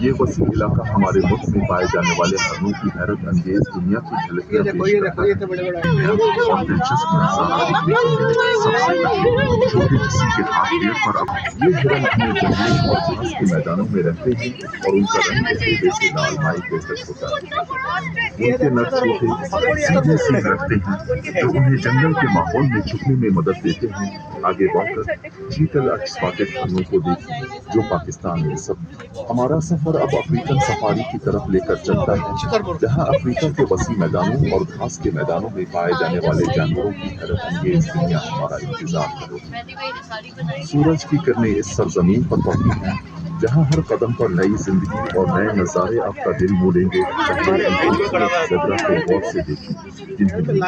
یہ وسیع علاقہ ہمارے ملک میں پائے جانے والے ہرنوں کی حیرت انگیز دنیا کی جھلکیاں پیش کرتا ہے۔ اور دلچسپ نظارہ دیکھنے کو ملے سب سے پہلے چھوٹے جسی کے ہاتھ پیر پر اب یہ ہرن اپنے جنگلوں اور گھاس کے میدانوں میں رہتے ہیں اور ان کا رنگ گہرے سے لال مائی جیسا ہوتا ہے۔ ان کے نر چھوٹے سیدھے سینگ رکھتے ہیں جو انہیں جنگل کے ماحول میں چھپنے میں مدد دیتے ہیں۔ آگے بڑھ کر چیتل اسپاٹڈ ہرنوں کو دیکھیں جو پاکستان میں سب۔ ہمارا سفر اب افریقن سفاری کی طرف لے کر چلتا ہے جہاں افریقہ کے وسیع میدانوں اور گھاس کے میدانوں میں پائے جانے والے جانوروں کی حیرت انگیز دنیا ہمارا انتظار کر رہی ہے۔ سورج کی کرنیں اس سرزمین پر پڑتی ہیں جہاں ہر قدم پر نئی زندگی اور نئے نظارے آپ کا دل مولیں گے۔ زیبرا کو غور سے دیکھیں جنہیں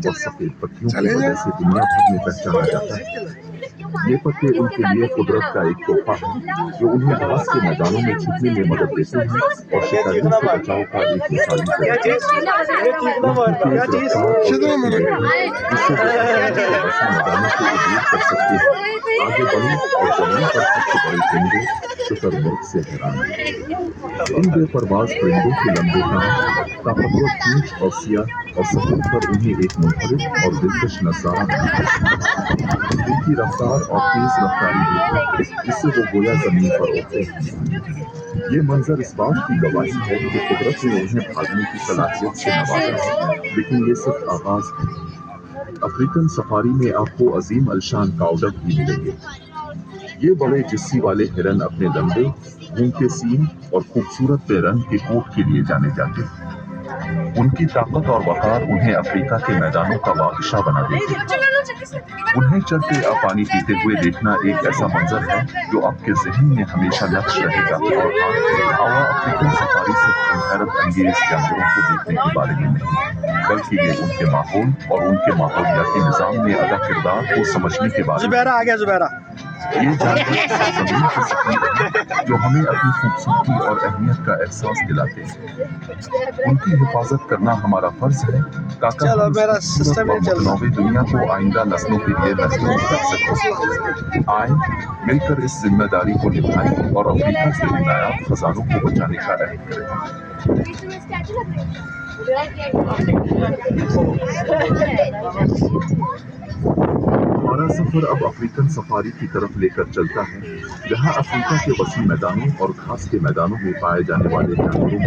اور سفید پتیوں کی وجہ سے دنیا بھر میں پہچانا جاتا ہے۔ یہ پتے ان کے لیے قدرت کا ایک تحفہ ہے جو انہیں گھاس کے میدانوں میں چھپنے میں مدد دیتے ہیں اور شکاریوں سے بچاؤ کا ایک مثالی طریقہ ہے۔ جس سے میدانوں کو عبور کر سکتے ہیں۔ آگے بڑھیں اور زمین پر سب سے بڑے پرندے شتر مرغ سے حیران ہیں۔ ان بے پرواز پرندوں کے لمبے کان، طاقتور چونچ اور سیاہ اور سفید پر انہیں ایک منفرد اور دلکش نظارہ بناتا ہے۔ ان کی رفتار اور تیز رفتاری دیکھیں جس سے وہ گویا زمین پر اڑتے ہیں۔ یہ منظر اس بات کی گواہی ہے کہ قدرت نے انہیں بھاگنے کی صلاحیت سے نوازا ہے، لیکن یہ صرف آغاز ہے۔ افریقن سفاری میں آپ کو عظیم الشان کاؤڈک بھی ملیں گے۔ یہ بڑے جسی والے ہرن اپنے لمبے گھومتے سینگ اور خوبصورت بے رنگ کے کوٹ کے لیے جانے جاتے ہیں۔ ان کی طاقت اور وقار انہیں افریقہ کے میدانوں کا بادشاہ بنا دیتے ہیں۔ انہیں چلتے یا پانی پیتے ہوئے دیکھنا ایک ایسا منظر ہے جو آپ کے ذہن میں ہمیشہ نقش رہے گا۔ اور افریقن سفاری صرف ان حیرت انگیز جانوروں کو دیکھنے کے بارے میں نہیں بلکہ یہ ان کے ماحول اور ان کے ماحولیاتی نظام میں ادا کردار کو سمجھنے کے بارے میں۔ یہ جانور زمین کے سفیر ہیں جو ہمیں اپنی خوبصورتی اور اہمیت کا احساس دلاتے ہیں۔ ان کی حفاظت کرنا ہمارا فرض ہے تاکہ ہم اس متنوع دنیا کو آئندہ نسلوں کے لیے محفوظ رکھ سکیں۔ آئیں مل کر اس ذمہ داری کو نبھائیں اور افریقہ کے نایاب خزانوں کو بچانے کا عہد کریں۔ ہمارا سفر اب افریقن سفاری کی طرف لے کر چلتا ہے جہاں افریقہ کے وسیع میدانوں اور گھاس کے میدانوں میں پائے جانے والے جانوروں کی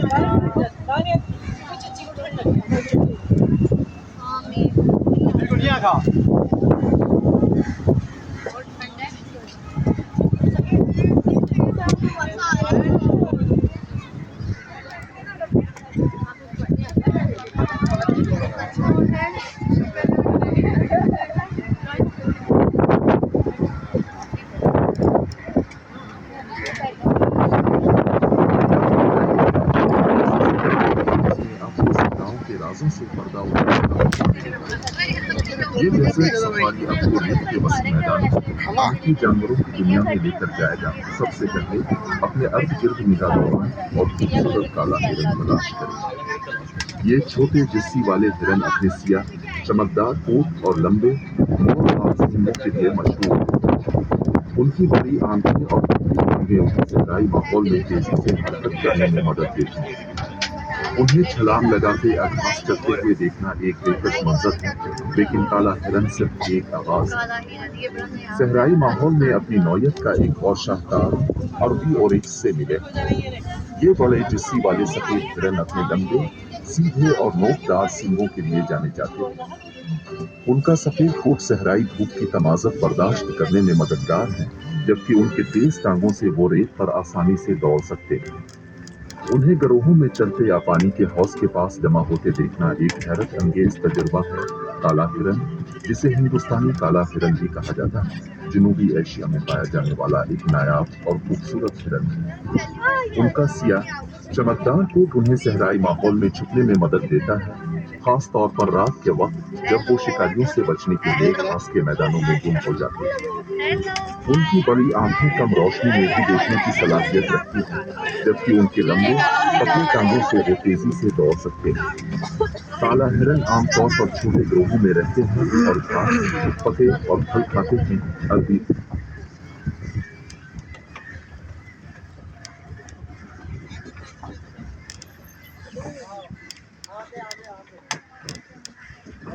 سے پردہ یہ ڈیزرٹ سفاری آپ کو ملک کے وسیع میدانوں کی جانوروں کی دنیا میں لے کر جائے گا۔ سب سے پہلے اپنے ارد گرد نگاہ دوڑائیں اور خوبصورت کالا ہرن تلاش کریں۔ یہ چھوٹے جسی والے ہرن اپنے سیاہ چمکدار کوٹ اور لمبے مور باز سینگوں کے لیے مشہور ہیں۔ ان کی بڑی آنکھیں اور انہیں صحرائی ماحول میں تیزی سے حرکت کرنے میں مدد دیتی ہیں۔ انہیں چھلانگ لگاتے یا گھاس چرتے ہوئے دیکھنا ایک دلکش منظر ہے، لیکن کالا ہرن صرف ایک آغاز ہے۔ صحرائی ماحول میں اپنی نوعیت کا ایک اور شاہکار عربی اوریکس سے ملے۔ یہ بڑے جسی والے سفید ہرن اپنے لمبے سیدھے اور نوکدار سینگوں کے لیے جانے جاتے ہیں۔ ان کا سفید کوٹ صحرائی دھوپ کی تمازت برداشت کرنے میں مددگار ہے، جبکہ ان کے تیز ٹانگوں سے وہ ریت پر آسانی سے دوڑ سکتے ہیں۔ انہیں گروہوں میں چلتے یا پانی کے حوض کے پاس جمع ہوتے دیکھنا ایک حیرت انگیز تجربہ ہے۔ کالا ہرن، جسے ہندوستانی کالا ہرن بھی کہا جاتا ہے، جنوبی ایشیا میں پایا جانے والا ایک نایاب اور خوبصورت ہرن ہے۔ ان کا سیاہ چمکدار کوٹ انہیں صحرائی ماحول میں چھپنے میں مدد دیتا ہے، خاص طور پر رات کے وقت جب وہ شکاریوں سے بچنے کے لیے گھاس کے میدانوں میں گم ہو جاتے ہیں۔ ان کی بڑی آنکھیں کم روشنی میں بھی دیکھنے کی صلاحیت رکھتی ہیں، جبکہ ان کے لمبے پتلے ٹانگوں سے وہ تیزی سے دوڑ سکتے ہیں۔ کالا ہرن عام طور پر چھوٹے گروہوں میں رہتے ہیں اور گھاس، پتے اور پھل کھاتے ہیں۔ عربی